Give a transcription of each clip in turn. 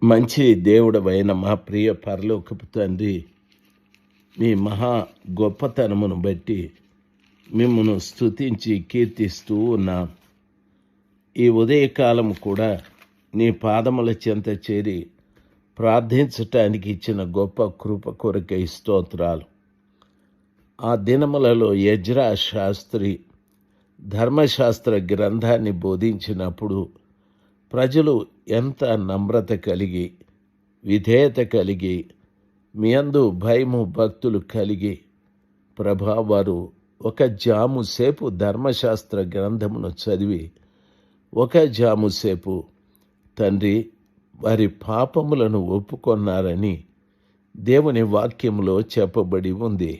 మంచి దేవుడవైన మా ప్రియ పరలోకపు తండ్రి, మీ మహా గొప్పతనమును బట్టి మిమ్మను స్తుతించి కీర్తిస్తూ ఉన్నాం. ఈ ఉదయకాలం కూడా నీ పాదముల చెంత చేరి ప్రార్థించటానికి ఇచ్చిన గొప్ప కృప కొరకై స్తోత్రాలు. ఆ దినములలో ఎజ్రా శాస్త్రి ధర్మశాస్త్ర గ్రంథాన్ని బోధించినప్పుడు ప్రజలు ఎంత నమ్రత కలిగి, విధేయత కలిగి, మీ యందు భయము భక్తులు కలిగి, ప్రభా వారు ఒక జాము సేపు ధర్మశాస్త్ర గ్రంథమును చదివి ఒక జాము సేపు తండ్రి వారి పాపములను ఒప్పుకొన్నారని దేవుని వాక్యములో చెప్పబడి ఉంది.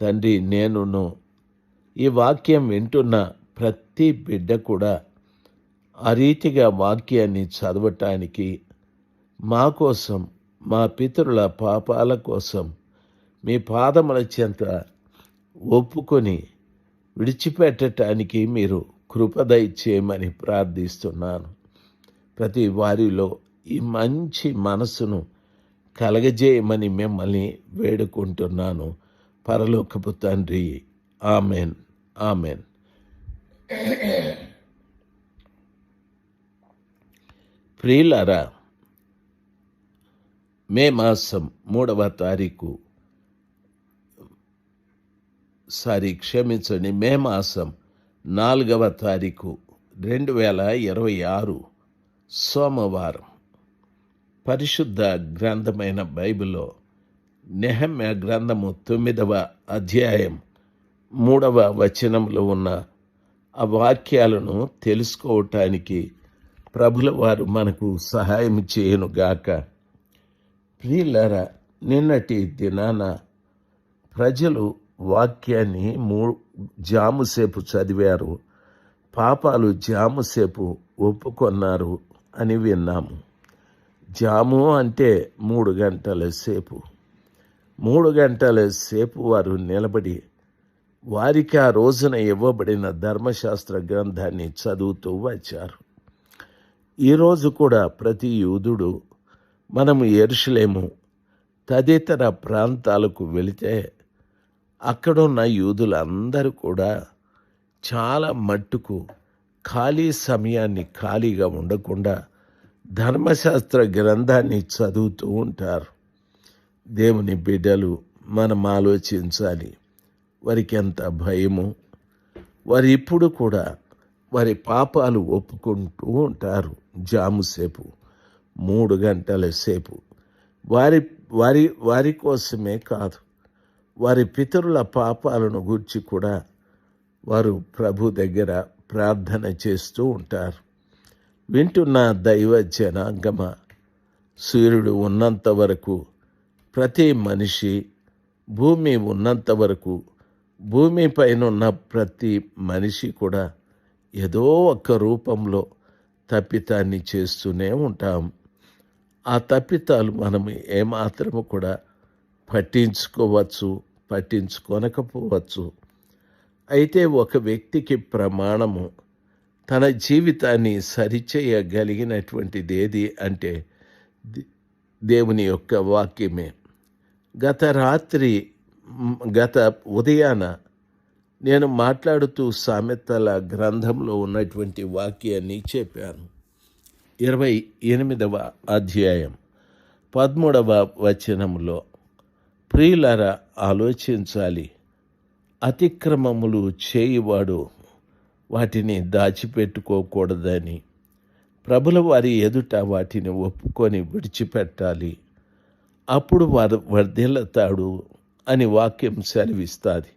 తండ్రి, నేనును ఈ వాక్యం వింటున్న ప్రతి బిడ్డ కూడా ఆ రీతిగా వాక్యాన్ని చదవటానికి, మా కోసం, మా పితరుల పాపాల కోసం మీ పాదముల చెంత ఒప్పుకొని విడిచిపెట్టడానికి మీరు కృపదయచేయమని ప్రార్థిస్తున్నాను. ప్రతి వారిలో ఈ మంచి మనసును కలగజేయమని మిమ్మల్ని వేడుకుంటున్నాను. పరలోకపు తండ్రి, ఆమెన్, ఆమెన్. ప్రియులారా, మే మాసం 3వ తారీఖు మే మాసం 4వ తారీఖు 2026 సోమవారం. పరిశుద్ధ గ్రంథమైన బైబిల్లో నెహెమ్యా గ్రంథము 9వ అధ్యాయం 3వ వచనంలో ఉన్న ఆ వాక్యాలను తెలుసుకోవటానికి ప్రభుల వారు మనకు సహాయం చేయనుగాక. ప్రియులారా, నిన్నటి దినాన ప్రజలు వాక్యాన్ని జాముసేపు చదివారు, పాపాలు జాముసేపు ఒప్పుకొన్నారు అని విన్నాము. జాము అంటే 3 గంటల సేపు. 3 గంటల సేపు వారు నిలబడి వారికి ఆ రోజున ఇవ్వబడిన ధర్మశాస్త్ర గ్రంథాన్ని చదువుతూ వచ్చారు. ఈరోజు కూడా ప్రతి యూదుడు మనము యెరూషలేము తదితర ప్రాంతాలకు వెళితే అక్కడున్న యూదులందరూ కూడా చాలా మట్టుకు ఖాళీ సమయాన్ని ఖాళీగా ఉండకుండా ధర్మశాస్త్ర గ్రంథాన్ని చదువుతూ ఉంటారు. దేవుని బిడ్డలు మనం ఆలోచించాలి, వారికి ఎంత భయము. వారు ఇప్పుడు కూడా వారి పాపాలు ఒప్పుకుంటూ ఉంటారు. జాముసేపు 3 గంటల సేపు వారి వారి వారి కోసమే కాదు, వారి పితరుల పాపాలను గూర్చి కూడా వారు ప్రభు దగ్గర ప్రార్థన చేస్తూ ఉంటారు. వింటున్న దైవ జనాంగమ, సూర్యుడు ఉన్నంత వరకు ప్రతి మనిషి, భూమి ఉన్నంత వరకు భూమిపైన ఉన్న ప్రతి మనిషి కూడా ఏదో ఒక రూపంలో తప్పితాన్ని చేస్తూనే ఉంటాం. ఆ తప్పితాలు మనం ఏమాత్రము కూడా పట్టించుకోనకపోవచ్చు. అయితే ఒక వ్యక్తికి ప్రమాణము తన జీవితాన్ని సరిచేయగలిగినటువంటిది ఏది అంటే దేవుని యొక్క వాక్యమే. గత ఉదయాన నేను మాట్లాడుతూ సామెతల గ్రంథంలో ఉన్నటువంటి వాక్యాన్ని చెప్పాను. 28వ అధ్యాయం 13వ వచనంలో, ప్రియులారా ఆలోచించాలి, అతిక్రమములు చేయువాడు వాటిని దాచిపెట్టుకోకూడదని, ప్రభుల వారి ఎదుట వాటిని ఒప్పుకొని విడిచిపెట్టాలి, అప్పుడు వారు వర్ధిల్లుతాడు అని వాక్యం సెలవిస్తుంది.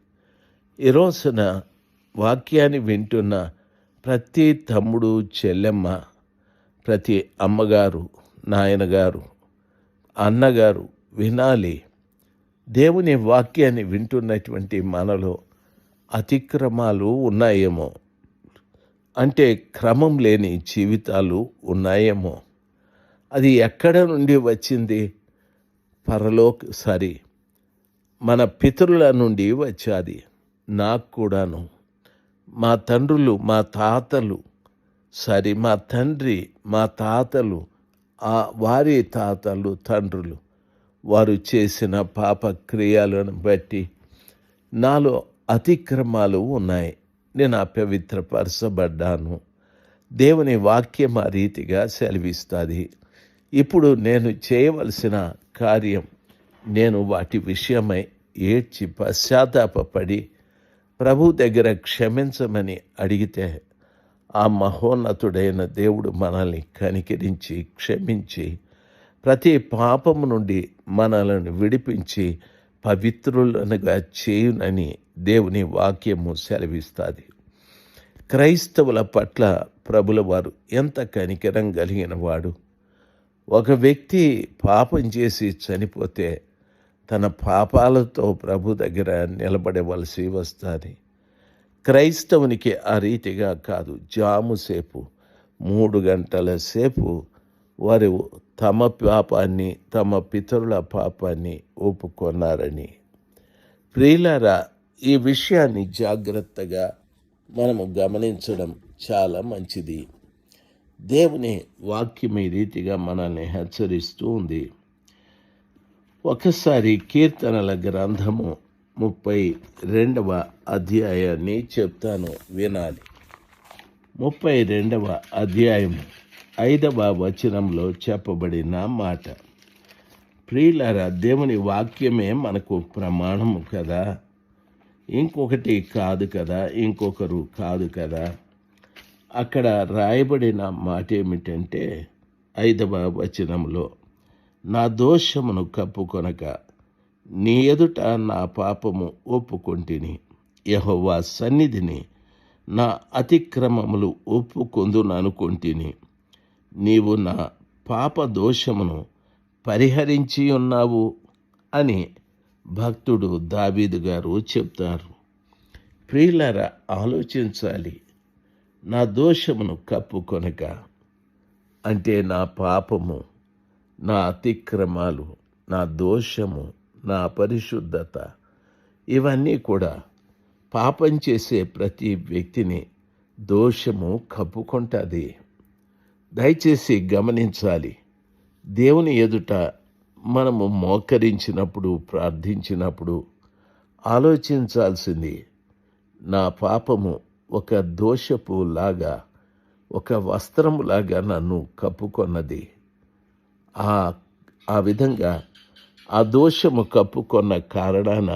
ఈ రోజున వాక్యాన్ని వింటున్న ప్రతి తమ్ముడు, చెల్లెమ్మ, ప్రతి అమ్మగారు, నాయనగారు, అన్నగారు వినాలి. దేవుని వాక్యాన్ని వింటున్నటువంటి మనలో అతిక్రమాలు ఉన్నాయేమో, అంటే క్రమం లేని జీవితాలు ఉన్నాయేమో. అది ఎక్కడ నుండి వచ్చింది? మన పితరుల నుండి వచ్చాది. నాకు కూడాను మా తండ్రులు, మా తాతలు, మా తండ్రి, మా తాతలు వారి తాతలు తండ్రులు వారు చేసిన పాప క్రియలను బట్టి నాలో అతిక్రమాలు ఉన్నాయి. నేను అపవిత్రపరచబడ్డాను. దేవుని వాక్యం ఆ రీతిగా సెలవిస్తుంది. ఇప్పుడు నేను చేయవలసిన కార్యం, నేను వాటి విషయమై ఏడ్చి పశ్చాత్తాపపడి ప్రభు దగ్గర క్షమించమని అడిగితే ఆ మహోన్నతుడైన దేవుడు మనల్ని కనికరించి క్షమించి ప్రతి పాపము నుండి మనలను విడిపించి పవిత్రులనుగా చేయునని దేవుని వాక్యము సెలవిస్తుంది. క్రైస్తవుల పట్ల ప్రభుల వారు ఎంత కనికరం కలిగిన వాడు. ఒక వ్యక్తి పాపం చేసి చనిపోతే తన పాపాలతో ప్రభు దగ్గర నిలబడవలసి వస్తుంది. క్రైస్తవునికి ఆ రీతిగా కాదు. జాముసేపు 3 గంటల సేపు వారు తమ పాపాన్ని, తమ పితరుల పాపాన్ని ఒప్పుకొన్నారని. ప్రియులారా, ఈ విషయాన్ని జాగ్రత్తగా మనము గమనించడం చాలా మంచిది. దేవుని వాక్యం ఈ రీతిగా మనల్ని హెచ్చరిస్తూ ఉంది. ఒకసారి కీర్తనల గ్రంథము 32వ అధ్యాయాన్ని చెప్తాను, వినాలి. 32వ అధ్యాయం 5వ వచనంలో చెప్పబడిన మాట. ప్రియులారా, దేవుని వాక్యమే మనకు ప్రమాణము కదా, ఇంకొకటి కాదు కదా, ఇంకొకరు కాదు కదా. అక్కడ రాయబడిన మాట ఏమిటంటే 5వ వచనంలో, నా దోషమును కప్పుకొనక నీ ఎదుట నా పాపము ఒప్పుకొంటిని, యెహోవా సన్నిధిని నా అతిక్రమములు ఒప్పుకొందుననుకొంటిని. నీవు నా పాప దోషమును పరిహరించి ఉన్నావు అని భక్తుడు దావీదు గారు చెప్తారు. ప్రియులారా, ఆలోచించాలి. నా దోషమును కప్పుకొనక అంటే నా పాపము, నా అతిక్రమాలు, నా దోషము, నా పరిశుద్ధత, ఇవన్నీ కూడా పాపం చేసే ప్రతి వ్యక్తిని దోషము కప్పుకుంటుంది. దయచేసి గమనించాలి. దేవుని ఎదుట మనము మోకరించినప్పుడు, ప్రార్థించినప్పుడు ఆలోచించాల్సింది, నా పాపము ఒక దోషపు లాగా, ఒక వస్త్రములాగా నన్ను కప్పుకొన్నది. ఆ విధంగా ఆ దోషము కప్పుకొన్న కారణాన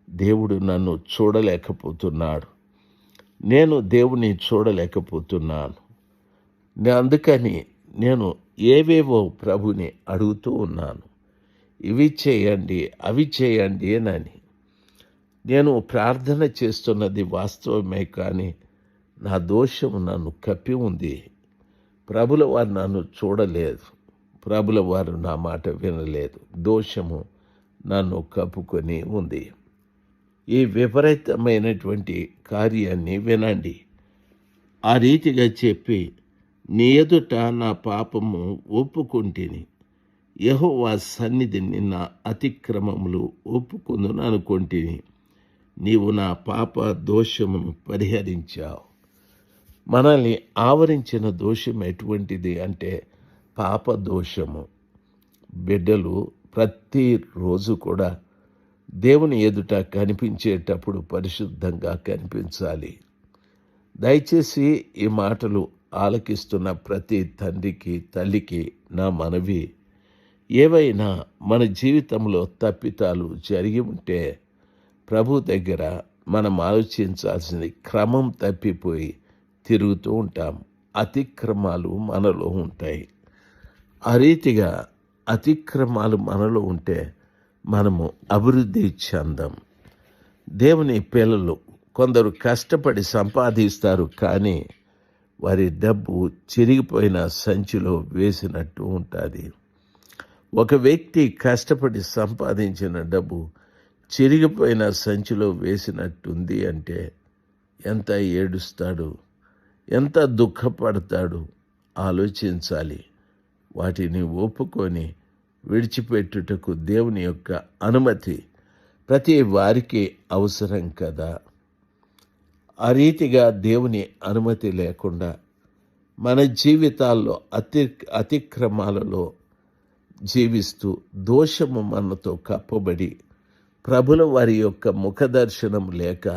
దేవుడు నన్ను చూడలేకపోతున్నాడు. నేను దేవుని చూడలేకపోతున్నాను. అందుకని నేను ఏవేవో ప్రభుని అడుగుతూ ఉన్నాను. ఇవి చేయండి, అవి చేయండి అని. నేను ప్రార్థన చేస్తున్నది వాస్తవమే, కానీ నా దోషము నన్ను కప్పి ఉంది. ప్రభుల వారు నన్ను చూడలేదు, ప్రభుల వారు నా మాట వినలేదు. దోషము నన్ను కప్పుకొని ఉంది. ఈ విపరీతమైనటువంటి కార్యాన్ని వినండి. ఆ రీతిగా చెప్పి, నీ ఎదుట నా పాపము ఒప్పుకొంటిని, యెహోవా సన్నిధిని నా అతిక్రమములు ఒప్పుకొందును అనుకొంటిని. నీవు నా పాప దోషమును పరిహరించావు. మనల్ని ఆవరించిన దోషం ఎటువంటిది అంటే పాప దోషము. బిడ్డలు ప్రతిరోజు కూడా దేవుని ఎదుట కనిపించేటప్పుడు పరిశుద్ధంగా కనిపించాలి. దయచేసి ఈ మాటలు ఆలకిస్తున్న ప్రతి తండ్రికి, తల్లికి నా మనవి, ఏవైనా మన జీవితంలో తప్పితాలు జరిగి ఉంటే ప్రభు దగ్గర మనం ఆలోచించాల్సింది, క్రమం తప్పిపోయి తిరుగుతూ ఉంటాం. అతిక్రమాలు మనలో ఉంటాయి. ఆ రీతిగా అతిక్రమాలు మనలో ఉంటే మనము అభివృద్ధి చెందాం. దేవుని పిల్లలు కొందరు కష్టపడి సంపాదిస్తారు, కానీ వారి డబ్బు చిరిగిపోయిన సంచిలో వేసినట్టు ఉంటుంది. ఒక వ్యక్తి కష్టపడి సంపాదించిన డబ్బు చిరిగిపోయిన సంచిలో వేసినట్టుంది అంటే ఎంత ఏడుస్తాడు, ఎంత దుఃఖపడతాడు ఆలోచించాలి. వాటిని ఒప్పుకొని విడిచిపెట్టుటకు దేవుని యొక్క అనుమతి ప్రతి వారికి అవసరం కదా. ఆ రీతిగా దేవుని అనుమతి లేకుండా మన జీవితాల్లో అతిక్రమాలలో జీవిస్తూ దోషము మనతో కప్పబడి ప్రభుల వారి యొక్క ముఖదర్శనం లేక,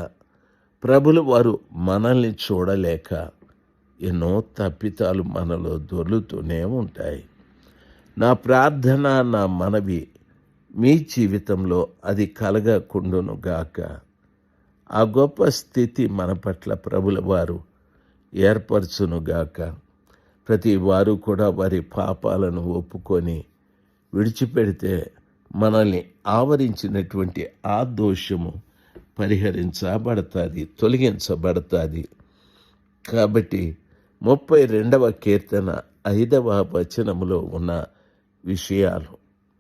ప్రభుల వారు మనల్ని చూడలేక ఎన్నో తప్పితాలు మనలో దొర్లుతూనే ఉంటాయి. నా ప్రార్థన, నా మనవి మీ జీవితంలో అది కలగకుండును గాక. ఆ గొప్ప స్థితి మన పట్ల ప్రభుల వారు ఏర్పరచునుగాక. ప్రతి వారు కూడా వారి పాపాలను ఒప్పుకొని విడిచిపెడితే మనల్ని ఆవరించినటువంటి ఆ దోషము పరిహరించబడుతుంది, తొలగించబడుతుంది. కాబట్టి 32వ కీర్తన 5వ వచనములో ఉన్న విషయాలు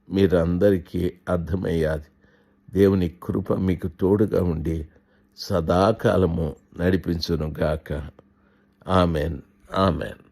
మీరందరికీ అర్థమయ్యాది. దేవుని కృప మీకు తోడుగా ఉండి సదాకాలము నడిపించునుగాక. Amen, amen.